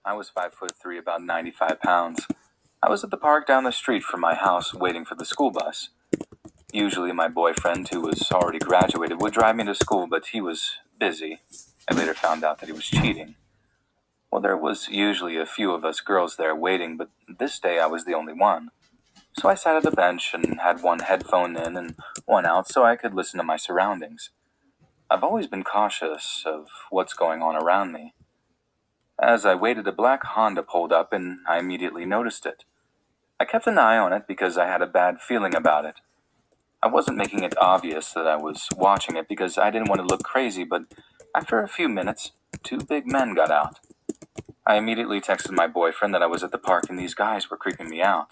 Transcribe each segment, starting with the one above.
I was 5'3", about 95 pounds. I was at the park down the street from my house waiting for the school bus. Usually my boyfriend, who was already graduated, would drive me to school, but he was busy. I later found out that he was cheating. Well, there was usually a few of us girls there waiting, but this day I was the only one. So I sat at the bench and had one headphone in and one out so I could listen to my surroundings. I've always been cautious of what's going on around me. As I waited, a black Honda pulled up and I immediately noticed it. I kept an eye on it because I had a bad feeling about it. I wasn't making it obvious that I was watching it because I didn't want to look crazy, but after a few minutes, two big men got out. I immediately texted my boyfriend that I was at the park and these guys were creeping me out.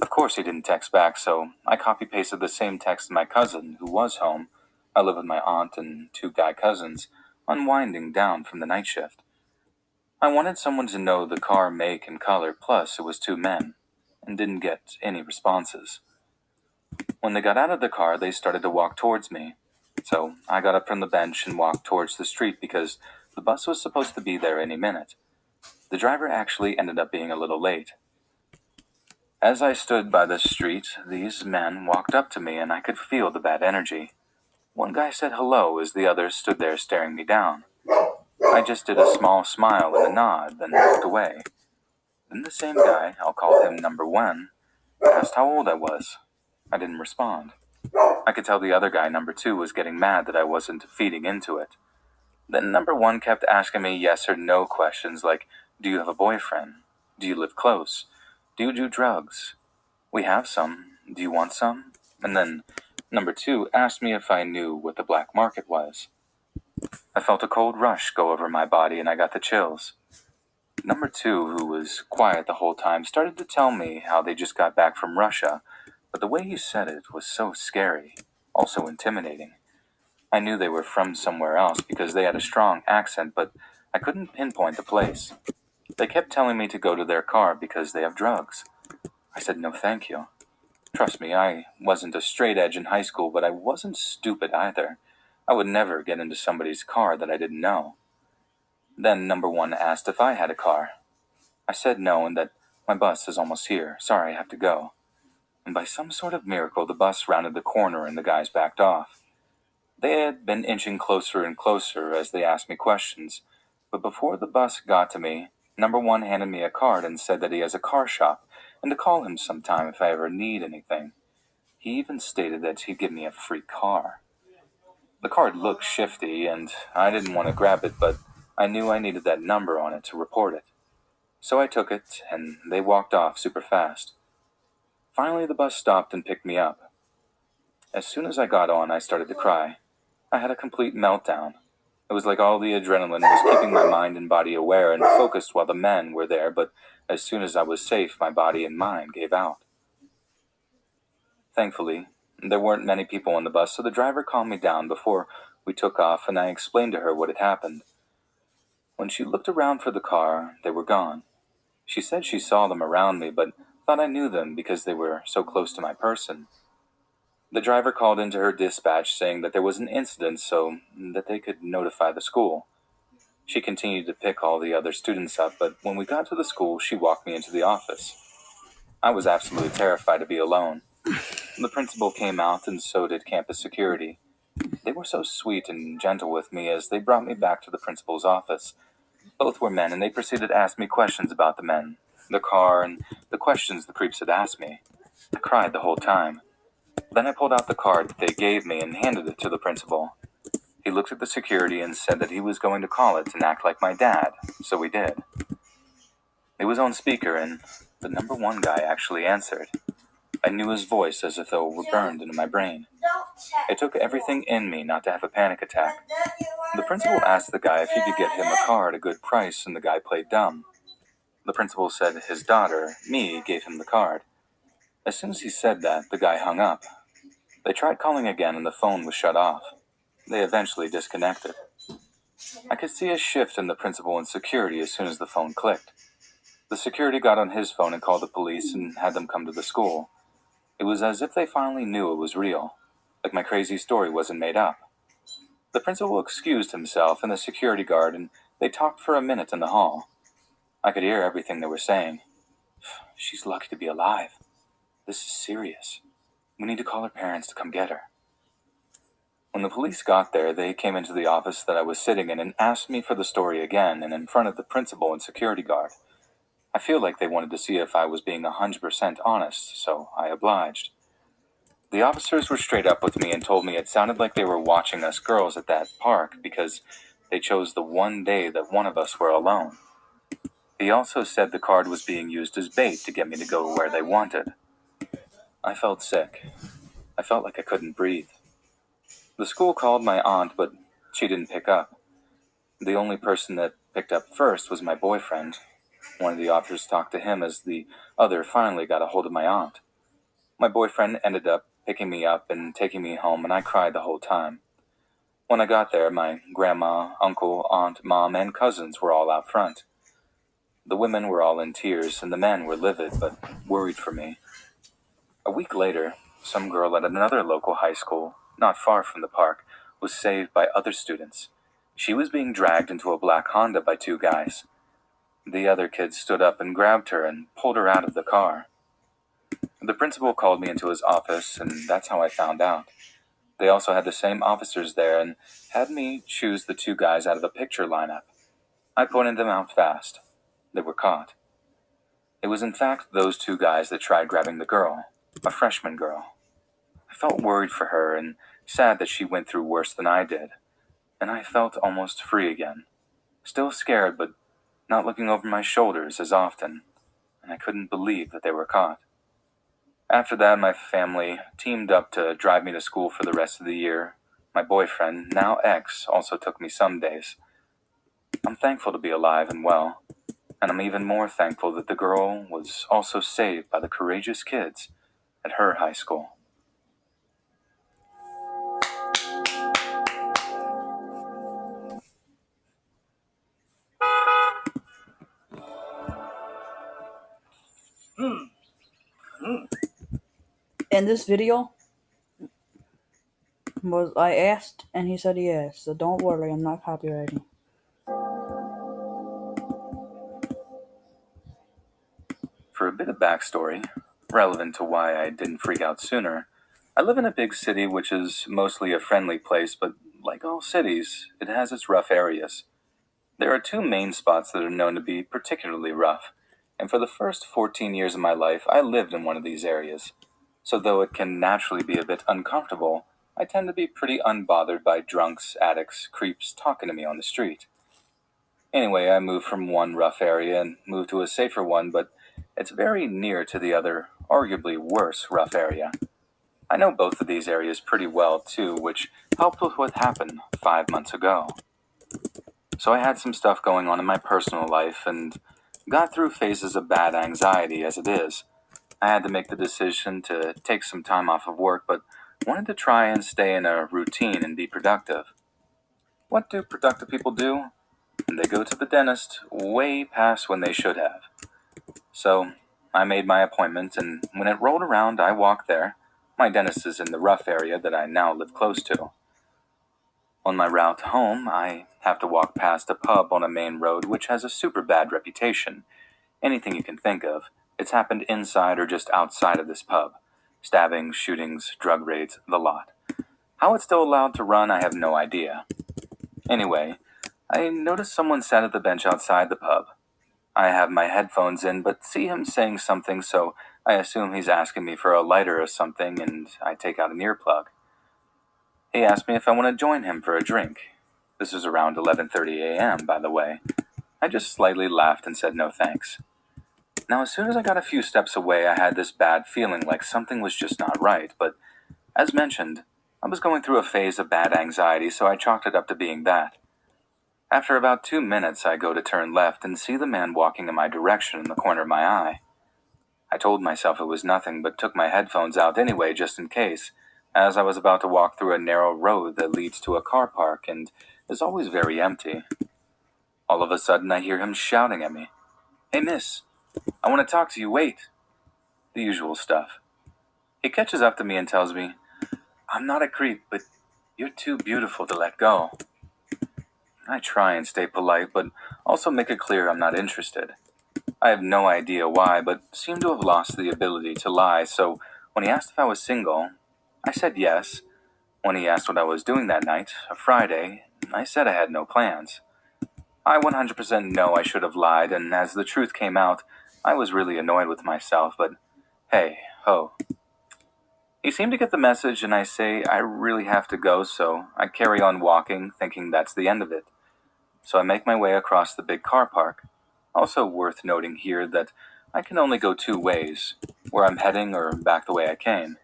Of course he didn't text back, so I copy-pasted the same text to my cousin, who was home. I live with my aunt and two guy cousins, unwinding down from the night shift. I wanted someone to know the car make and color, plus it was two men, and didn't get any responses. When they got out of the car, they started to walk towards me. So I got up from the bench and walked towards the street because the bus was supposed to be there any minute. The driver actually ended up being a little late. As I stood by the street, these men walked up to me and I could feel the bad energy. One guy said hello as the others stood there staring me down. I just did a small smile and a nod, then walked away. Then the same guy, I'll call him number one, asked how old I was. I didn't respond. I could tell the other guy, number two, was getting mad that I wasn't feeding into it. Then number one kept asking me yes or no questions like, do you have a boyfriend? Do you live close? Do you do drugs? We have some. Do you want some? And then number two asked me if I knew what the black market was. I felt a cold rush go over my body and I got the chills. Number two, who was quiet the whole time, started to tell me how they just got back from Russia, but the way he said it was so scary, also intimidating. I knew they were from somewhere else because they had a strong accent, but I couldn't pinpoint the place. They kept telling me to go to their car because they have drugs. I said no thank you. Trust me, I wasn't a straight edge in high school, but I wasn't stupid either. I would never get into somebody's car that I didn't know. Then number one asked if I had a car. I said no and that my bus is almost here. Sorry, I have to go. And by some sort of miracle, the bus rounded the corner and the guys backed off. They had been inching closer and closer as they asked me questions, but before the bus got to me, number one handed me a card and said that he has a car shop and to call him sometime if I ever need anything. He even stated that he'd give me a free car. The card looked shifty and I didn't want to grab it, but I knew I needed that number on it to report it. So I took it and they walked off super fast. Finally, the bus stopped and picked me up. As soon as I got on, I started to cry. I had a complete meltdown. It was like all the adrenaline was keeping my mind and body aware and focused while the men were there, but as soon as I was safe, my body and mind gave out. Thankfully, there weren't many people on the bus, so the driver calmed me down before we took off and I explained to her what had happened. When she looked around for the car, they were gone. She said she saw them around me, but thought I knew them because they were so close to my person. The driver called into her dispatch saying that there was an incident so that they could notify the school. She continued to pick all the other students up, but when we got to the school, she walked me into the office. I was absolutely terrified to be alone. The principal came out and so did campus security. They were so sweet and gentle with me as they brought me back to the principal's office. Both were men and they proceeded to ask me questions about the men, the car, and the questions the creeps had asked me. I cried the whole time. Then I pulled out the card that they gave me and handed it to the principal. He looked at the security and said that he was going to call it and act like my dad, so we did. It was on speaker and the number one guy actually answered. I knew his voice as if though it were burned into my brain. It took everything in me not to have a panic attack. The principal asked the guy if he could get him a car at a good price and the guy played dumb. The principal said his daughter, me, gave him the card. As soon as he said that, the guy hung up. They tried calling again and the phone was shut off. They eventually disconnected. I could see a shift in the principal and security as soon as the phone clicked. The security got on his phone and called the police and had them come to the school. It was as if they finally knew it was real, like my crazy story wasn't made up. The principal excused himself and the security guard and they talked for a minute in the hall. I could hear everything they were saying. She's lucky to be alive. This is serious. We need to call her parents to come get her. When the police got there, they came into the office that I was sitting in and asked me for the story again and in front of the principal and security guard. I feel like they wanted to see if I was being 100% honest, so I obliged. The officers were straight up with me and told me it sounded like they were watching us girls at that park because they chose the one day that one of us were alone. He also said the card was being used as bait to get me to go where they wanted. I felt sick. I felt like I couldn't breathe. The school called my aunt, but she didn't pick up. The only person that picked up first was my boyfriend. One of the officers talked to him as the other finally got a hold of my aunt. My boyfriend ended up picking me up and taking me home, and I cried the whole time. When I got there, my grandma, uncle, aunt, mom, and cousins were all out front. The women were all in tears, and the men were livid but worried for me. A week later, some girl at another local high school, not far from the park, was saved by other students. She was being dragged into a black Honda by two guys. The other kids stood up and grabbed her and pulled her out of the car. The principal called me into his office, and that's how I found out. They also had the same officers there and had me choose the two guys out of the picture lineup. I pointed them out fast. They were caught. It was in fact those two guys that tried grabbing the girl, a freshman girl. I felt worried for her and sad that she went through worse than I did, and I felt almost free again. Still scared, but not looking over my shoulders as often, and I couldn't believe that they were caught. After that, my family teamed up to drive me to school for the rest of the year. My boyfriend, now ex, also took me some days. I'm thankful to be alive and well, and I'm even more thankful that the girl was also saved by the courageous kids at her high school. In this video, I asked and he said yes, so don't worry, I'm not copywriting. For a bit of backstory, relevant to why I didn't freak out sooner, I live in a big city which is mostly a friendly place, but like all cities, it has its rough areas. There are two main spots that are known to be particularly rough, and for the first 14 years of my life, I lived in one of these areas. So though it can naturally be a bit uncomfortable, I tend to be pretty unbothered by drunks, addicts, creeps talking to me on the street. Anyway, I moved from one rough area and moved to a safer one, but it's very near to the other, arguably worse rough area. I know both of these areas pretty well, too, which helped with what happened 5 months ago. So I had some stuff going on in my personal life and got through phases of bad anxiety as it is. I had to make the decision to take some time off of work, but wanted to try and stay in a routine and be productive. What do productive people do? They go to the dentist way past when they should have. So I made my appointment, and when it rolled around, I walked there. My dentist is in the rough area that I now live close to. On my route home, I have to walk past a pub on a main road which has a super bad reputation. Anything you can think of, it's happened inside or just outside of this pub. Stabbings, shootings, drug raids, the lot. How it's still allowed to run, I have no idea. Anyway, I noticed someone sat at the bench outside the pub. I have my headphones in, but see him saying something, so I assume he's asking me for a lighter or something, and I take out an earplug. He asked me if I want to join him for a drink. This was around 11:30 a.m., by the way. I just slightly laughed and said no thanks. Now, as soon as I got a few steps away, I had this bad feeling like something was just not right, but as mentioned, I was going through a phase of bad anxiety, so I chalked it up to being that. After about 2 minutes, I go to turn left and see the man walking in my direction in the corner of my eye. I told myself it was nothing, but took my headphones out anyway just in case, as I was about to walk through a narrow road that leads to a car park and is always very empty. All of a sudden, I hear him shouting at me. "Hey, miss, I want to talk to you, wait." The usual stuff. He catches up to me and tells me, "I'm not a creep, but you're too beautiful to let go." I try and stay polite, but also make it clear I'm not interested. I have no idea why, but seemed to have lost the ability to lie, so when he asked if I was single, I said yes. When he asked what I was doing that night, a Friday, I said I had no plans. I 100% know I should have lied, and as the truth came out, I was really annoyed with myself, but hey, ho. He seemed to get the message, and I say I really have to go, so I carry on walking, thinking that's the end of it. So I make my way across the big car park. Also worth noting here that I can only go two ways, where I'm heading or back the way I came.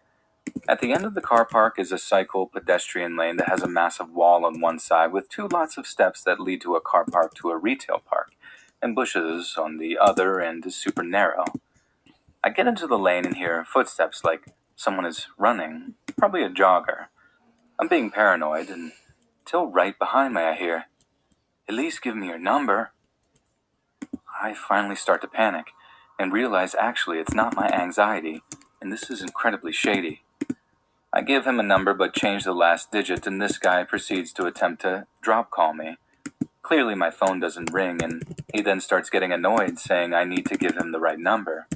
At the end of the car park is a cycle pedestrian lane that has a massive wall on one side with two lots of steps that lead to a car park to a retail park, and bushes on the other end is super narrow. I get into the lane and hear footsteps like someone is running, probably a jogger. I'm being paranoid until right behind me I hear, "At least give me your number." I finally start to panic and realize actually it's not my anxiety, and this is incredibly shady. I give him a number but change the last digit, and this guy proceeds to attempt to drop call me. Clearly my phone doesn't ring, and he then starts getting annoyed, saying I need to give him the right number.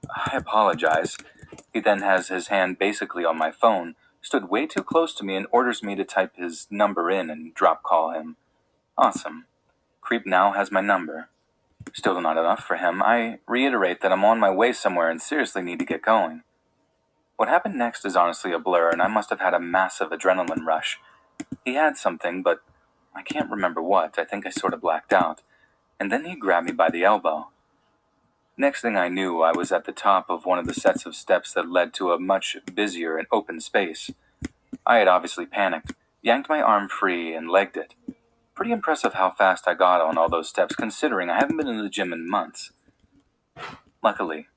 I apologize. He then has his hand basically on my phone, stood way too close to me, and orders me to type his number in and drop call him. Awesome. Creep now has my number. Still not enough for him. I reiterate that I'm on my way somewhere and seriously need to get going. What happened next is honestly a blur, and I must have had a massive adrenaline rush. He had something, but I can't remember what. I think I sort of blacked out. And then he grabbed me by the elbow. Next thing I knew, I was at the top of one of the sets of steps that led to a much busier and open space. I had obviously panicked, yanked my arm free, and legged it. Pretty impressive how fast I got on all those steps, considering I haven't been in the gym in months. Luckily,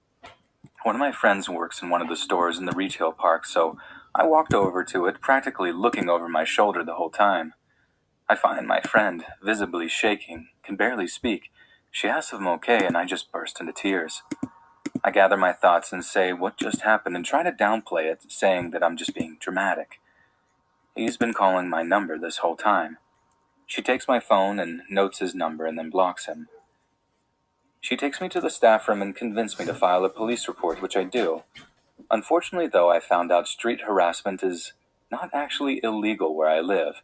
one of my friends works in one of the stores in the retail park, so I walked over to it, practically looking over my shoulder the whole time. I find my friend, visibly shaking, can barely speak. She asks if I'm okay, and I just burst into tears. I gather my thoughts and say what just happened and try to downplay it, saying that I'm just being dramatic. He's been calling my number this whole time. She takes my phone and notes his number and then blocks him. She takes me to the staff room and convinces me to file a police report, which I do. Unfortunately, though, I found out street harassment is not actually illegal where I live,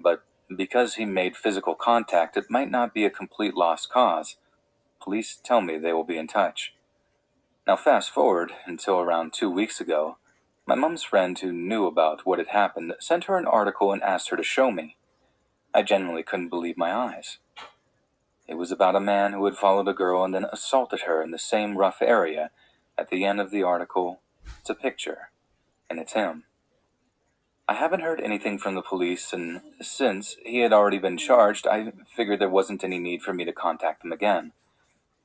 but because he made physical contact, it might not be a complete lost cause. Police tell me they will be in touch. Now fast forward until around 2 weeks ago, my mom's friend who knew about what had happened sent her an article and asked her to show me. I genuinely couldn't believe my eyes. It was about a man who had followed a girl and then assaulted her in the same rough area. At the end of the article, it's a picture, and it's him. I haven't heard anything from the police, and since he had already been charged, I figured there wasn't any need for me to contact them again.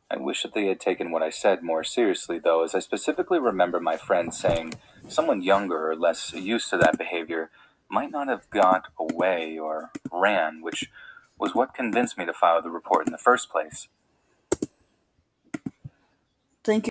I wish that they had taken what I said more seriously, though, as I specifically remember my friend saying someone younger or less used to that behavior might not have got away or ran, which was what convinced me to file the report in the first place. Thank you.